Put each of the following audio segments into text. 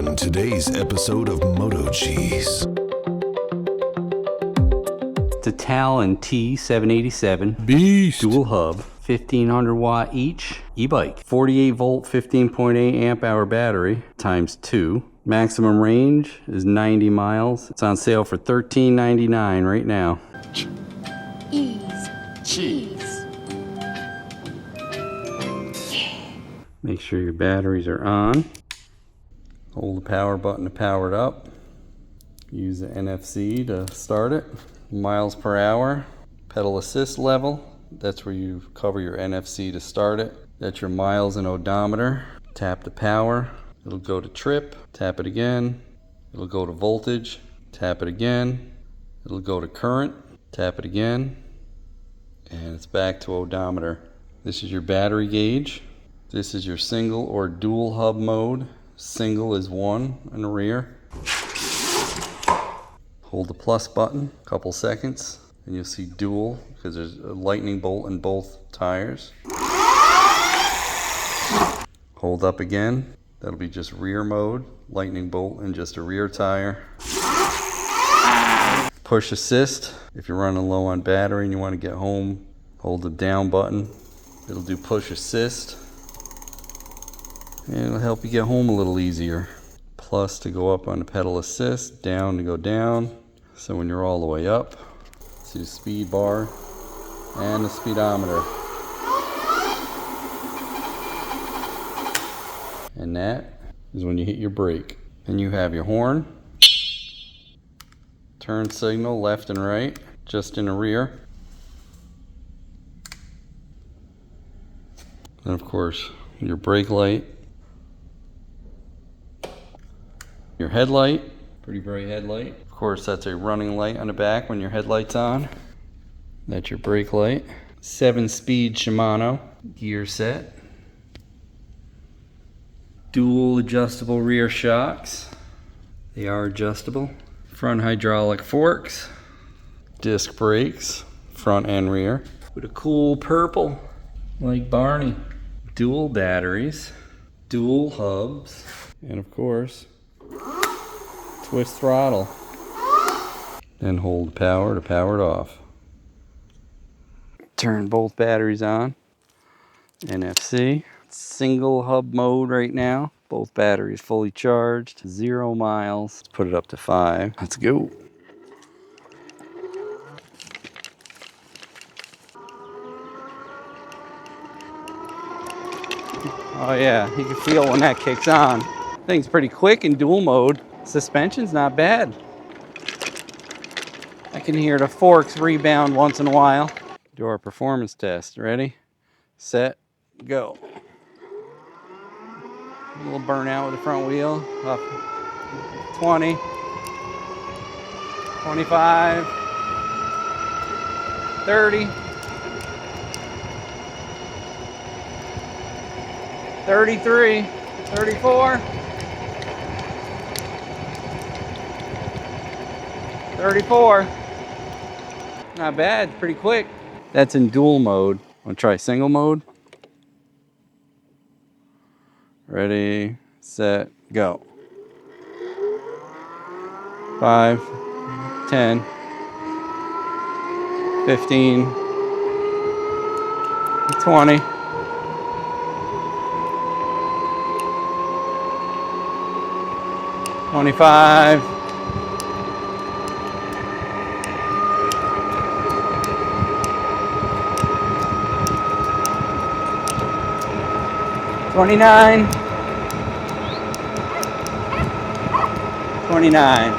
on today's episode of MotoCheez. It's a Talon T787 BEAST dual hub, 1500 watt each e-bike, 48 volt, 15.8 amp hour battery times 2. Maximum range is 90 miles. It's on sale for $13.99 right now. Cheese. Make sure your batteries are on. Hold the power button to power it up. Use the NFC to start it. Miles per hour. Pedal assist level. That's where you cover your NFC to start it. That's your miles and odometer. Tap the power. It'll go to trip. Tap it again. It'll go to voltage. Tap it again. It'll go to current. Tap it again. And it's back to odometer. This is your battery gauge. This is your single or dual hub mode. Single is 1 in the rear. Hold the plus button a couple seconds and you'll see dual because there's a lightning bolt in both tires. Hold up again. That'll be just rear mode. Lightning bolt in just a rear tire. Push assist. If you're running low on battery and you want to get home, hold the down button. It'll do push assist. And it'll help you get home a little easier. Plus to go up on the pedal assist, down to go down. So when you're all the way up, see the speed bar and the speedometer. And that is when you hit your brake. And you have your horn, turn signal left and right, just in the rear. And of course, your brake light. Your headlight, pretty bright headlight. Of course, that's a running light on the back when your headlight's on. That's your brake light. 7-speed Shimano gear set. Dual adjustable rear shocks. They are adjustable. Front hydraulic forks. Disc brakes, front and rear. With a cool purple, like Barney. Dual batteries. Dual hubs. And of course, twist throttle. Then hold power to power it off. Turn both batteries on. NFC. Single hub mode right now. Both batteries fully charged. 0 miles. Let's put it up to 5. Let's go. Oh yeah, you can feel when that kicks on. Thing's pretty quick in dual mode. Suspension's not bad. I can hear the forks rebound once in a while. Do our performance test. Ready, set, go. A little burnout with the front wheel. Up 20, 25, 30, 33, 34, 34. Not bad, pretty quick. That's in dual mode. Want to try single mode? Ready, set, go. 5, 10, 15, 20. 25. 29. 29.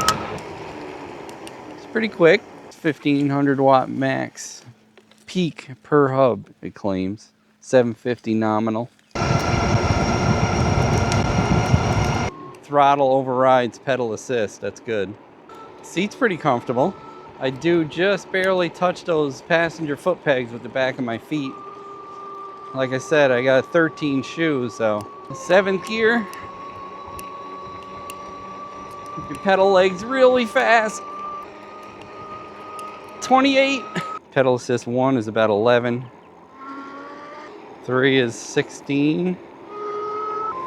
It's pretty quick. 1500 watt max peak per hub, it claims. 750 nominal. Throttle overrides pedal assist. That's good. Seat's pretty comfortable. I do just barely touch those passenger foot pegs with the back of my feet. Like I said, I got 13 shoes, so. 7th gear. You pedal legs really fast. 28. Pedal assist 1 is about 11. 3 is 16.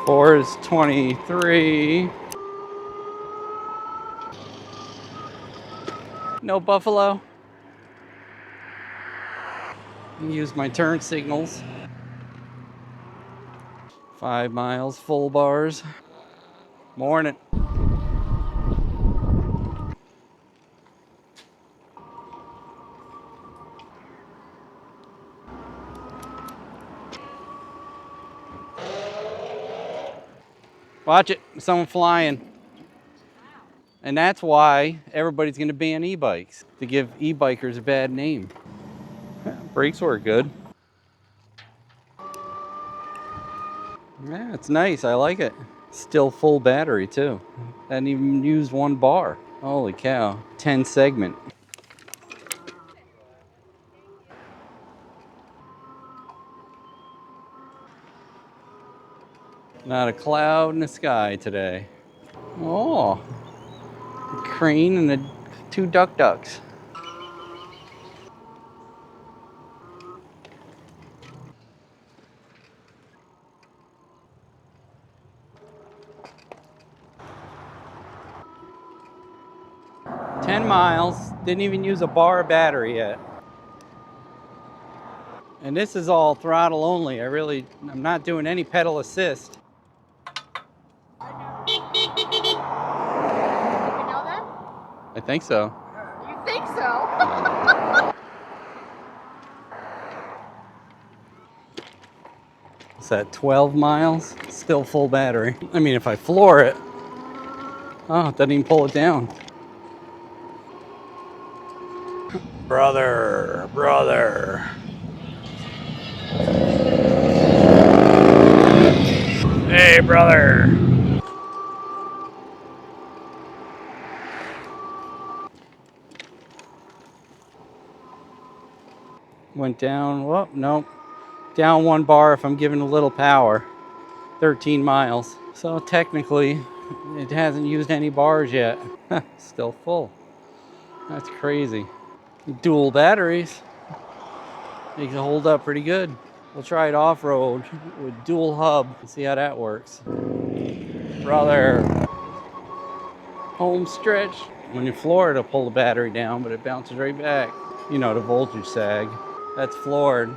4 is 23. No buffalo. Use my turn signals. 5 miles, full bars. Morning. Watch it, someone flying. And that's why everybody's gonna ban e-bikes, to give e-bikers a bad name. Brakes work good. Yeah, it's nice, I like it. Still full battery too. Hadn't even used one bar. Holy cow, 10 segment. Not a cloud in the sky today. Oh, a crane and 2 ducks. "10 miles, didn't even use a bar of battery yet." And this is all throttle only. I'm not doing any pedal assist. You know that? I think so. You think so? Is that 12 miles? Still full battery. I mean, if I floor it, oh, it doesn't even pull it down. Brother. Hey, brother. Went down, whoop, nope. Down 1 bar if I'm giving a little power. 13 miles. So technically, it hasn't used any bars yet. Still full. That's crazy. Dual batteries. They can hold up pretty good. We'll try it off-road with dual hub and see how that works. Brother. Home stretch. When you floor it, it'll pull the battery down, but it bounces right back. You know, the voltage sag. That's floored.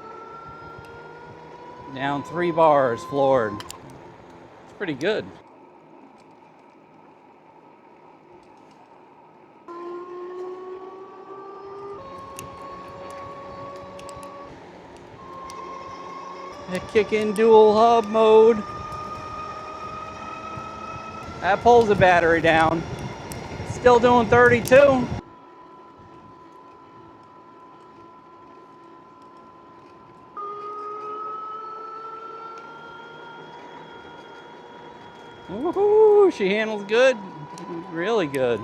Down 3 bars, floored. It's pretty good. Kick in dual hub mode. That pulls the battery down. Still doing 32. Woohoo! She handles good. Really good.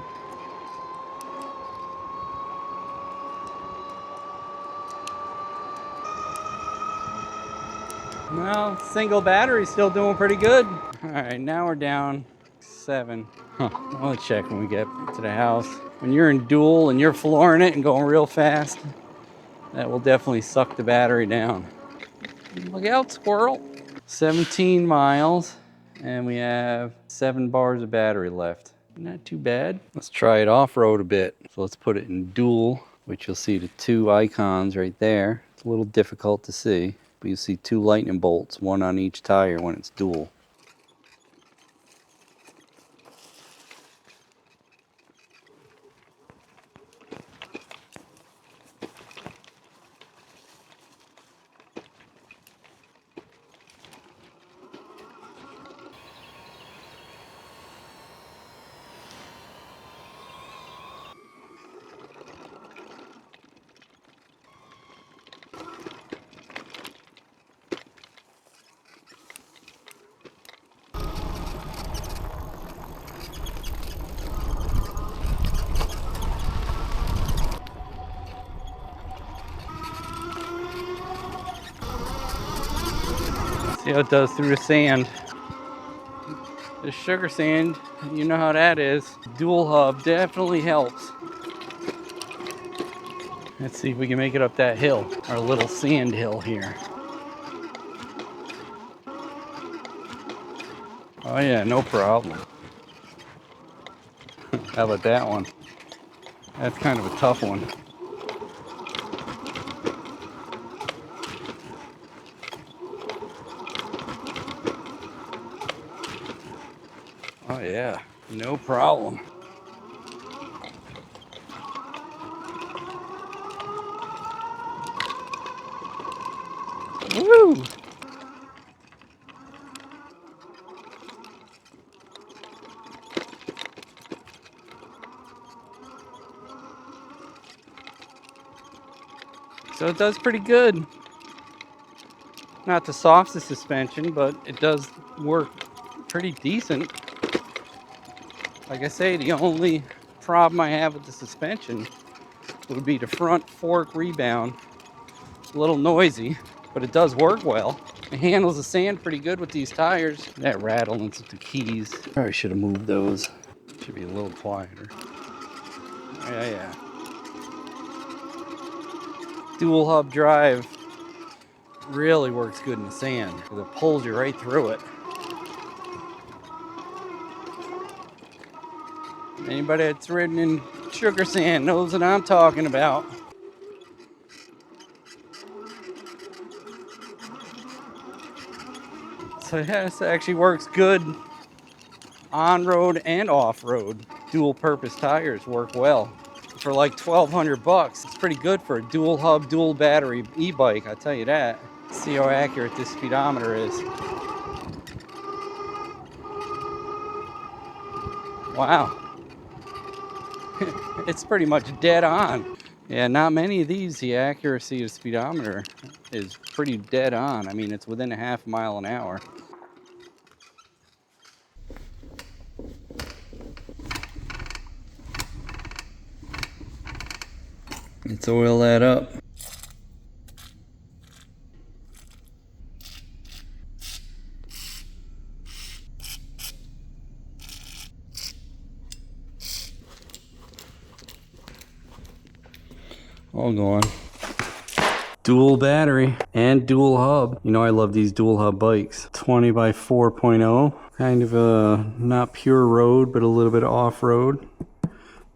Well, single battery still doing pretty good. All right, now we're down 7. I'll check when we get to the house. When you're in dual and you're flooring it and going real fast, that will definitely suck the battery down. Look out, squirrel. 17 miles, and we have 7 bars of battery left. Not too bad. Let's try it off-road a bit. So let's put it in dual, which you'll see the 2 icons right there. It's a little difficult to see, but you see 2 lightning bolts, 1 on each tire when it's dual. See how it does through the sand. The sugar sand, you know how that is. Dual hub definitely helps. Let's see if we can make it up that hill, our little sand hill here. Oh yeah, no problem. How about that one? That's kind of a tough one. Oh yeah, no problem. Woo! So it does pretty good. Not the softest suspension, but it does work pretty decent. Like I say, the only problem I have with the suspension would be the front fork rebound. It's a little noisy, but it does work well. It handles the sand pretty good with these tires. That rattle into the keys. Probably should have moved those. Should be a little quieter. Yeah. Dual hub drive really works good in the sand because it pulls you right through it. Anybody that's ridden in sugar sand knows what I'm talking about. So yeah, this actually works good on-road and off-road. Dual purpose tires work well. For like $1,200, it's pretty good for a dual hub, dual battery e-bike, I tell you that. See how accurate this speedometer is. Wow. It's pretty much dead on. Yeah, not many of these, the accuracy of speedometer is pretty dead on. I mean, it's within a half mile an hour. Let's oil that up. All gone. Dual battery and dual hub. You know I love these dual hub bikes. 20 by 4.0. Kind of a not pure road, but a little bit of off-road.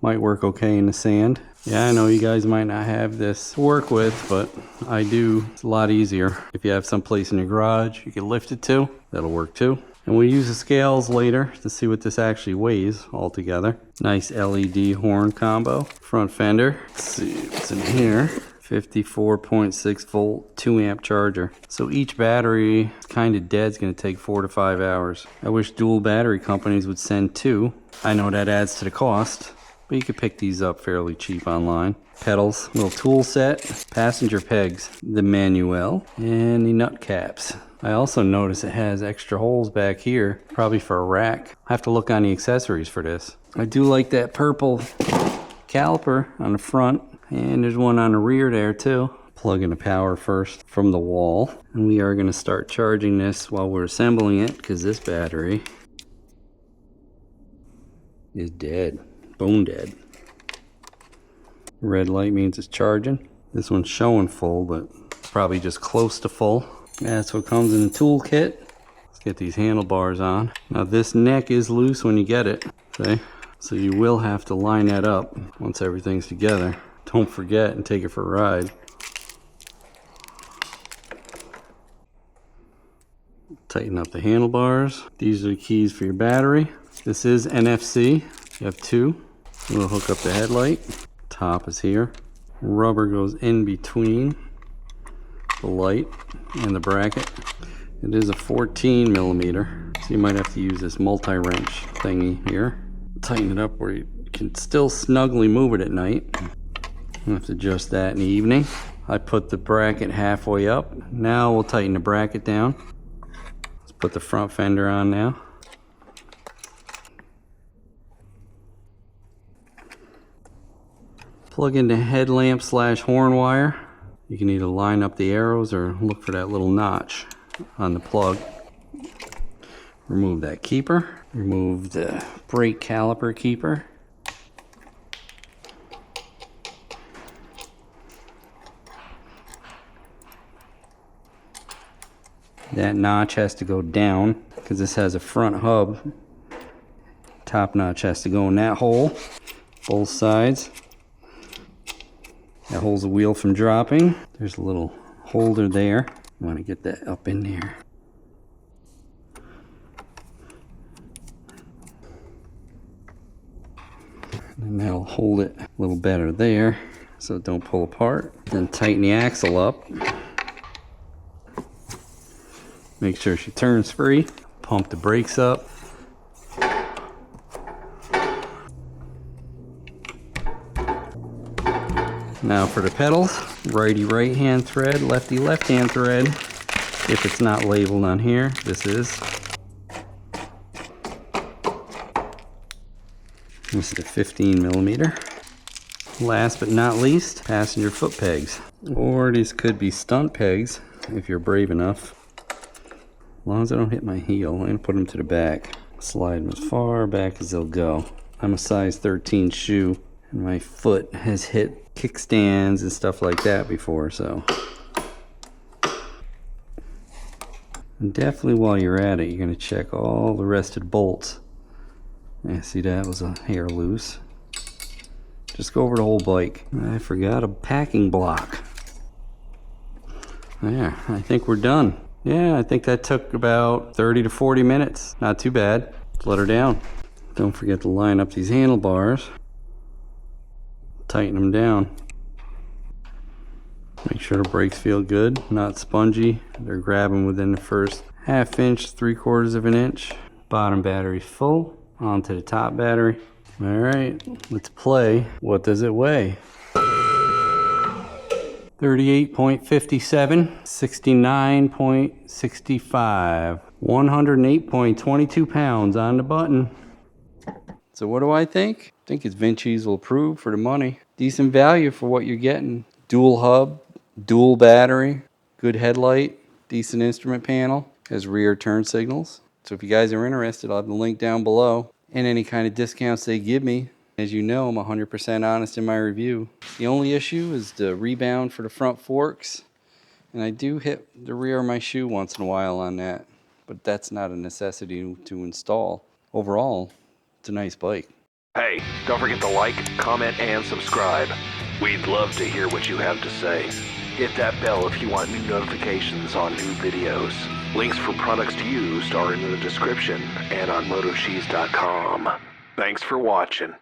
Might work okay in the sand. Yeah, I know you guys might not have this to work with, but I do. It's a lot easier. If you have some place in your garage you can lift it to, that'll work too. And we'll use the scales later to see what this actually weighs altogether. Nice LED horn combo. Front fender. Let's see what's in here. 54.6 volt, 2 amp charger. So each battery is kind of dead. It's going to take 4 to 5 hours. I wish dual battery companies would send 2. I know that adds to the cost, but you could pick these up fairly cheap online. Pedals, little tool set, passenger pegs, the manual, and the nut caps. I also notice it has extra holes back here, probably for a rack. I have to look on the accessories for this. I do like that purple caliper on the front, and there's one on the rear there too. Plug in the power first from the wall, and we are going to start charging this while we're assembling it because this battery is dead. Bone dead. Red light means it's charging. This one's showing full, but probably just close to full. That's what comes in the toolkit. Let's get these handlebars on. Now this neck is loose when you get it, see? So you will have to line that up once everything's together. Don't forget and take it for a ride. Tighten up the handlebars. These are the keys for your battery. This is NFC. You have 2. We'll hook up the headlight. Top is here. Rubber goes in between the light and the bracket. It is a 14 millimeter, so you might have to use this multi-wrench thingy here. Tighten it up where you can still snugly move it at night. I'll have to adjust that in the evening. I put the bracket halfway up. Now we'll tighten the bracket down. Let's put the front fender on now. Plug in the headlamp / horn wire. You can either line up the arrows or look for that little notch on the plug. Remove that keeper. Remove the brake caliper keeper. That notch has to go down because this has a front hub. Top notch has to go in that hole, both sides. That holds the wheel from dropping. There's a little holder there. I want to get that up in there. And that'll hold it a little better there so it don't pull apart. Then tighten the axle up. Make sure she turns free. Pump the brakes up. Now for the pedals, righty right hand thread, lefty left hand thread. If it's not labeled on here, this is. This is a 15 millimeter. Last but not least, passenger foot pegs. Or these could be stunt pegs if you're brave enough. As long as I don't hit my heel, I'm gonna put them to the back. Slide them as far back as they'll go. I'm a size 13 shoe, and my foot has hit kickstands and stuff like that before, so. And definitely while you're at it, you're gonna check all the rested bolts. Yeah, see, that was a hair loose. Just go over the whole bike. I forgot a packing block. There, I think we're done. Yeah, I think that took about 30 to 40 minutes. Not too bad. Let's let her down. Don't forget to line up these handlebars. Tighten them down. Make sure the brakes feel good, not spongy. They're grabbing within the first ½ inch, 3/4 of an inch. Bottom battery's full. Onto the top battery. All right, let's play. What does it weigh? 38.57, 69.65, 108.22 pounds on the button. So what do I think? I think it's VinCheez will approve for the money. Decent value for what you're getting. Dual hub, dual battery, good headlight, decent instrument panel, has rear turn signals. So if you guys are interested, I'll have the link down below. And any kind of discounts they give me. As you know, I'm 100% honest in my review. The only issue is the rebound for the front forks. And I do hit the rear of my shoe once in a while on that. But that's not a necessity to install. Overall, it's a nice bike. Hey, don't forget to like, comment, and subscribe. We'd love to hear what you have to say. Hit that bell if you want new notifications on new videos. Links for products used are in the description and on MotoCheez.com. Thanks for watching.